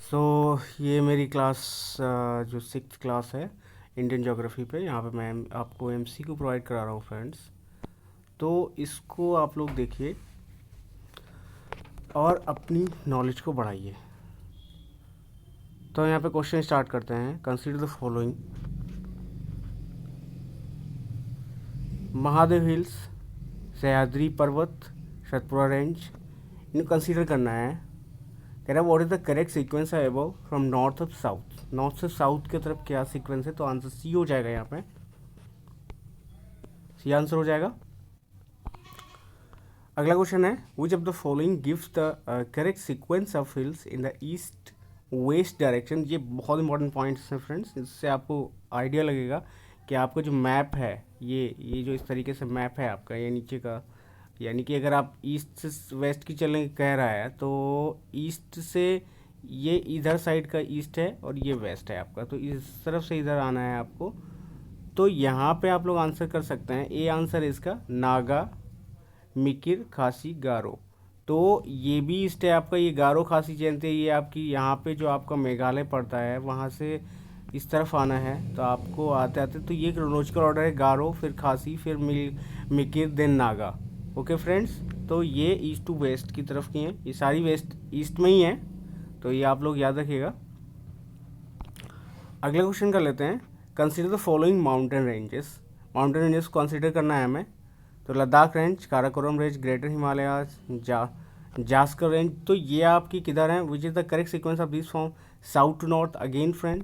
सो ये मेरी क्लास जो सिक्स क्लास है इंडियन ज्योग्राफी पे, यहाँ पे मैं आपको एमसीक्यू प्रोवाइड करा रहा हूँ फ्रेंड्स। तो इसको आप लोग देखिए और अपनी नॉलेज को बढ़ाइए। तो यहाँ पे क्वेश्चन स्टार्ट करते हैं। Consider the following: Mahadev hills, Sahyadri पर्वत, सतपुरा रेंज, इनको कंसीडर करना है। कह रहा है what is the correct sequence है above from north of south. North से साउथ की तरफ क्या सीक्वेंस है, तो आंसर सी हो जाएगा। यहाँ पे सी आंसर हो जाएगा। अगला क्वेश्चन है विच of the following gives the correct sequence of hills in the east west direction. ये बहुत इंपॉर्टेंट पॉइंट्स हैं फ्रेंड्स, इससे आपको आइडिया लगेगा कि आपका जो मैप है ये जो इस तरीके से मैप है आपका, ये नीचे का, यानी कि अगर आप ईस्ट से वेस्ट की चलने कह रहा है तो ईस्ट से ये इधर साइड का ईस्ट है और ये वेस्ट है आपका, तो इस तरफ से इधर आना है आपको। तो यहाँ पे आप लोग आंसर कर सकते हैं। ए आंसर है इसका नागा, मिकिर, खासी, गारो। तो ये भी ईस्ट है आपका, ये गारो खासी जानते हैं, ये आपकी यहाँ पे जो आपका मेघालय पड़ता है वहाँ से इस तरफ आना है, तो आपको आते आते तो ये क्रोनोलॉजिकल ऑर्डर है: गारो, फिर खासी, फिर Mikir, then Naga. Okay friends, तो ये ईस्ट टू वेस्ट की तरफ की हैं, ये सारी वेस्ट ईस्ट में ही है, तो ये आप लोग याद रखिएगा। अगला क्वेश्चन कर लेते हैं। Consider the following mountain ranges. Mountain ranges को कंसीडर करना है हमें। तो Ladakh range, Karakoram range, greater Himalayas, Zanskar range. तो ये आपकी किधर है? Which is the correct sequence of this from south to north. Again friend,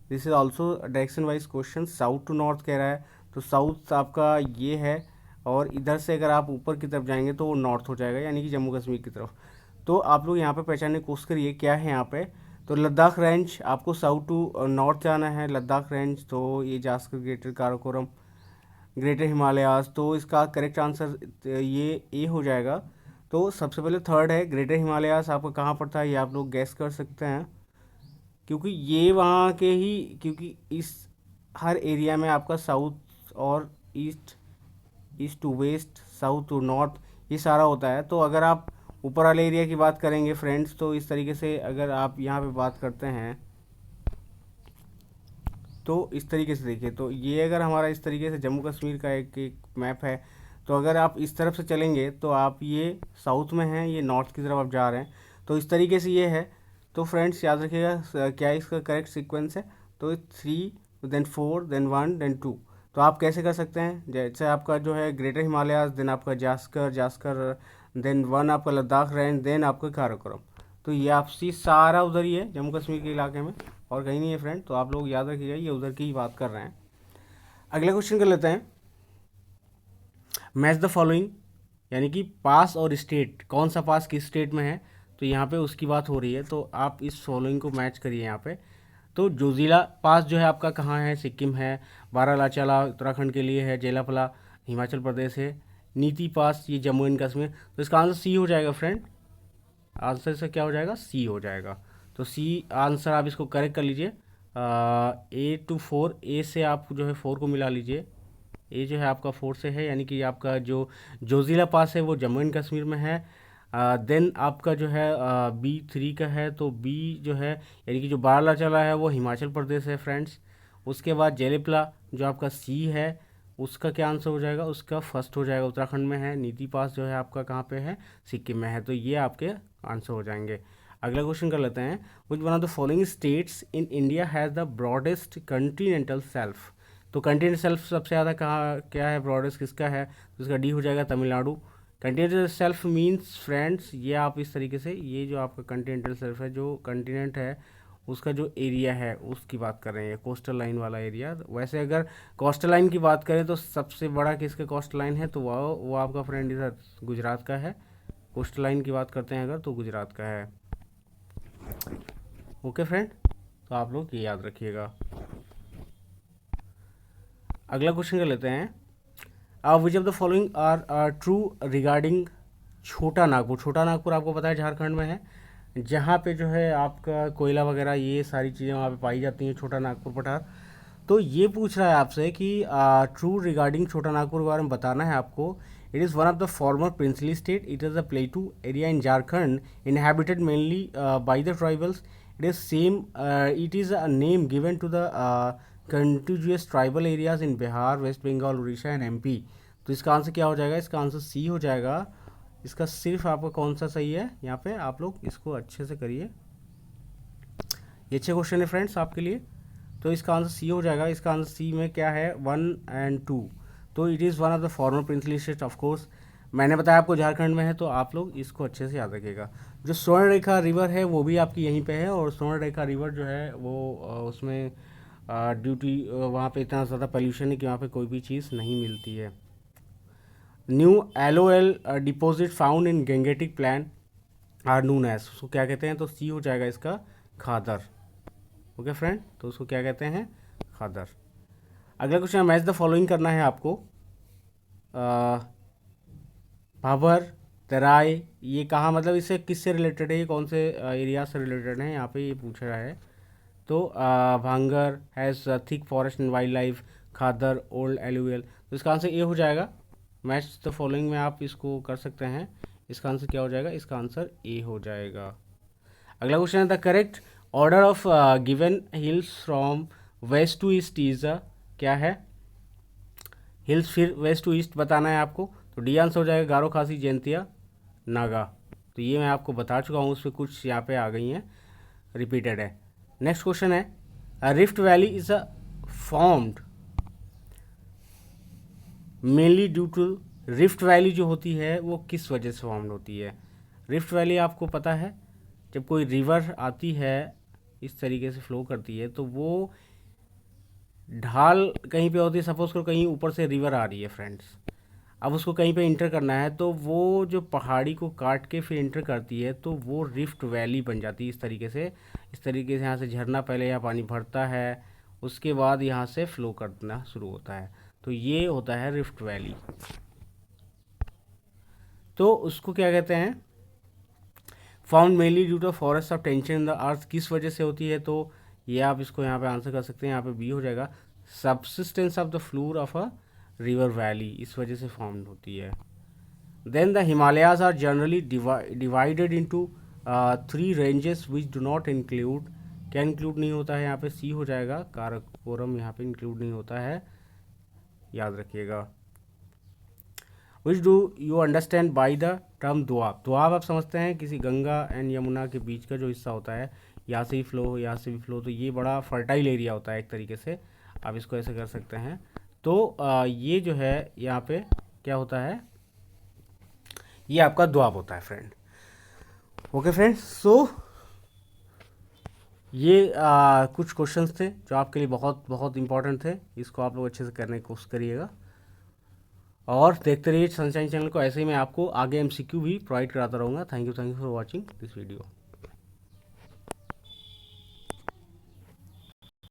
this is also direction wise question. South to north कह रहा है, तो साउथ आपका ये है, और इधर से अगर आप ऊपर की तरफ जाएंगे तो वो नॉर्थ हो जाएगा, यानी कि जम्मू कश्मीर की तरफ। तो आप लोग यहाँ पे पहचानने की कोशिश करिए क्या है यहाँ पे। तो लद्दाख रेंज आपको साउथ टू नॉर्थ जाना है, लद्दाख रेंज, तो ये जास्कर, ग्रेटर काराकोरम, ग्रेटर हिमालयाज। तो इसका करेक्ट आंसर ये ए हो जाएगा। तो सबसे पहले थर्ड है ग्रेटर हिमालयाज, आपको कहाँ पड़ता है ये आप लोग गैस कर सकते हैं, क्योंकि ये वहाँ के ही, क्योंकि इस हर एरिया में आपका साउथ और east, east to west, south to north, ये सारा होता है। तो अगर आप ऊपर वाले एरिया की बात करेंगे फ्रेंड्स, तो इस तरीके से अगर आप यहाँ पे बात करते हैं तो इस तरीके से देखिए, तो ये अगर हमारा इस तरीके से जम्मू कश्मीर का एक मैप है, तो अगर आप इस तरफ से चलेंगे तो आप ये साउथ में हैं, ये नॉर्थ की तरफ आप जा रहे हैं, तो इस तरीके से ये है। तो फ्रेंड्स याद रखिएगा क्या इसका करेक्ट सीक्वेंस है, तो 3, देन 4, देन 1, देन 2। तो आप कैसे कर सकते हैं, जैसे आपका जो है ग्रेटर हिमालयाज, देन आपका जास्कर, देन 1 आपका लद्दाख रेंज, देन आपका काराकोरम। तो ये आपसी सारा उधर ही है जम्मू कश्मीर के इलाके में, और कहीं नहीं है फ्रेंड। तो आप लोग याद रखिएगा ये उधर की ही बात कर रहे हैं। अगला क्वेश्चन कर लेते हैं। मैच द फॉलोइंग, यानी कि पास और स्टेट, कौन सा पास किस स्टेट में है, तो यहाँ पे उसकी बात हो रही है, तो आप इस फॉलोइंग को मैच करिए यहाँ पे। तो जोजिला पास जो है आपका कहाँ है? सिक्किम है। बारालाचाला उत्तराखंड के लिए है। जेलापला हिमाचल प्रदेश है। नीति पास ये जम्मू एंड कश्मीर। तो इसका आंसर सी हो जाएगा फ्रेंड। आंसर से क्या हो जाएगा? सी हो जाएगा। तो सी आंसर आप इसको करेक्ट कर लीजिए। ए टू 4, ए से आप जो है 4 को मिला लीजिए। ए जो है आपका 4 से है, यानी कि आपका जो जोजिला पास है वो जम्मू एंड कश्मीर में है। देन आपका जो है बी 3 का है, तो बी जो है यानी कि जो बारालाचाला है वो हिमाचल प्रदेश है फ्रेंड्स। उसके बाद जेलेपला जो आपका सी है, उसका क्या आंसर हो जाएगा? उसका फर्स्ट हो जाएगा, उत्तराखंड में है। नीति पास जो है आपका कहाँ पे है? सिक्किम में है। तो ये आपके आंसर हो जाएंगे। अगला क्वेश्चन कर लेते हैं। Which one of the following states in India has the broadest Continental self. तो कंटिनेंटल सेल्फ सबसे ज़्यादा कहाँ क्या है, ब्रॉडेस्ट किसका है? तो इसका डी हो जाएगा, Tamil Nadu. Continental self means friends, ये आप इस तरीके से, ये जो आपका कंटिनेंटल सेल्फ है, जो कंटिनेंट है उसका जो एरिया है उसकी बात कर रहे हैं, कोस्टल लाइन वाला एरिया। वैसे अगर कोस्टल लाइन की बात करें तो सबसे बड़ा किसका कोस्टल लाइन है, तो वो आपका फ्रेंड इधर गुजरात का है। कोस्टल लाइन की बात करते हैं अगर, तो गुजरात का है। ओके फ्रेंड, तो आप लोग ये याद रखिएगा। अगला क्वेश्चन कर लेते हैं। Which of the following are true regarding Chota Nagpur. छोटा नागपुर आपको पता है झारखंड में है, जहाँ पे जो है आपका कोयला वगैरह ये सारी चीज़ें वहाँ पे पाई जाती हैं, छोटा नागपुर पठार। तो ये पूछ रहा है आपसे कि ट्रू रिगार्डिंग छोटा नागपुर के बारे में बताना है आपको। It is one of the former princely state. It is a plateau area in Jharkhand, inhabited mainly by the tribals it is same, it is a name given to the continuous tribal areas in Bihar, West Bengal, Orissa and MP. तो इसका answer क्या हो जाएगा? इसका answer C हो जाएगा। इसका सिर्फ आपका कौन सा सही है यहाँ पे, आप लोग इसको अच्छे से करिए। ये अच्छे क्वेश्चन है फ्रेंड्स आपके लिए। तो इसका आंसर सी हो जाएगा। इसका आंसर सी में क्या है? 1 एंड 2। तो it is one of the former princely state of course. मैंने बताया आपको झारखंड में है, तो आप लोग इसको अच्छे से याद रखिएगा। जो स्वर्ण रेखा रिवर है वो भी आपकी यहीं पे है, और स्वर्ण रेखा रिवर जो है वो उसमें ड्यूटी वहाँ पे इतना ज़्यादा पोल्यूशन है कि वहाँ पे कोई भी चीज़ नहीं मिलती है। New LOL deposit found in Gangetic plain are known as, उसको क्या कहते हैं? तो सी हो जाएगा इसका खादर। ओके फ्रेंड, तो उसको क्या कहते हैं? खादर। अगला क्वेश्चन, मैच द फॉलोइंग करना है आपको। भाबर, तराई, ये कहाँ, मतलब इससे किससे रिलेटेड है? ये कौन से एरिया से रिलेटेड है? यहाँ पे ये पूछ रहा है। तो bhangar has thick forest and wildlife, khadar old alluvial. तो इसका आंसर ए हो जाएगा। मैच द फॉलोइंग में आप इसको कर सकते हैं। इसका आंसर क्या हो जाएगा? इसका आंसर ए हो जाएगा। अगला क्वेश्चन है, the correct order of given hills from west to east is क्या है? हिल्स फिर वेस्ट टू ईस्ट बताना है आपको। तो डी आंसर हो जाएगा गारो, खासी, जयंतिया, नागा। तो ये मैं आपको बता चुका हूँ, उस पर कुछ यहाँ पे आ गई हैं, रिपीटेड है। नेक्स्ट क्वेश्चन है, rift valley is a formed mainly due to, rift valley जो होती है वो किस वजह से फॉर्म्ड होती है? रिफ्ट वैली आपको पता है, जब कोई रिवर आती है इस तरीके से फ्लो करती है, तो वो ढाल कहीं पे होती है। सपोज करो कहीं ऊपर से रिवर आ रही है फ्रेंड्स, अब उसको कहीं पे इंटर करना है, तो वो जो पहाड़ी को काट के फिर इंटर करती है, तो वो रिफ्ट वैली बन जाती है इस तरीके से। इस तरीके से यहाँ से झरना, पहले यहाँ पानी भरता है, उसके बाद यहाँ से फ्लो करना शुरू होता है, तो ये होता है रिफ्ट वैली। तो उसको क्या कहते हैं? Found mainly due to forest of tension in the earth, किस वजह से होती है? तो ये आप इसको यहाँ पे आंसर कर सकते हैं। यहाँ पे बी हो जाएगा, subsistence of the floor of a river valley, इस वजह से फॉर्म्ड होती है। Then the Himalayas are generally divided into 3 ranges which do not include, क्या इंक्लूड नहीं होता है यहाँ पे? सी हो जाएगा, काराकोरम यहाँ पे इंक्लूड नहीं होता है, याद रखिएगा। Which do you understand by the term Doab? Doab आप समझते हैं किसी गंगा एंड यमुना के बीच का जो हिस्सा होता है, यहाँ से भी फ्लो हो, यहाँ से भी फ्लो, तो ये बड़ा फर्टाइल एरिया होता है एक तरीके से, आप इसको ऐसे कर सकते हैं। तो ये जो है यहाँ पे क्या होता है? ये आपका दोआब होता है फ्रेंड। ओके फ्रेंड्स, सो ये कुछ क्वेश्चंस थे जो आपके लिए बहुत बहुत इंपॉर्टेंट थे। इसको आप लोग अच्छे से करने की कोशिश करिएगा, और देखते रहिए सनशाइन चैनल को। ऐसे ही मैं आपको आगे MCQ भी प्रोवाइड कराता रहूँगा। Thank you for watching this video.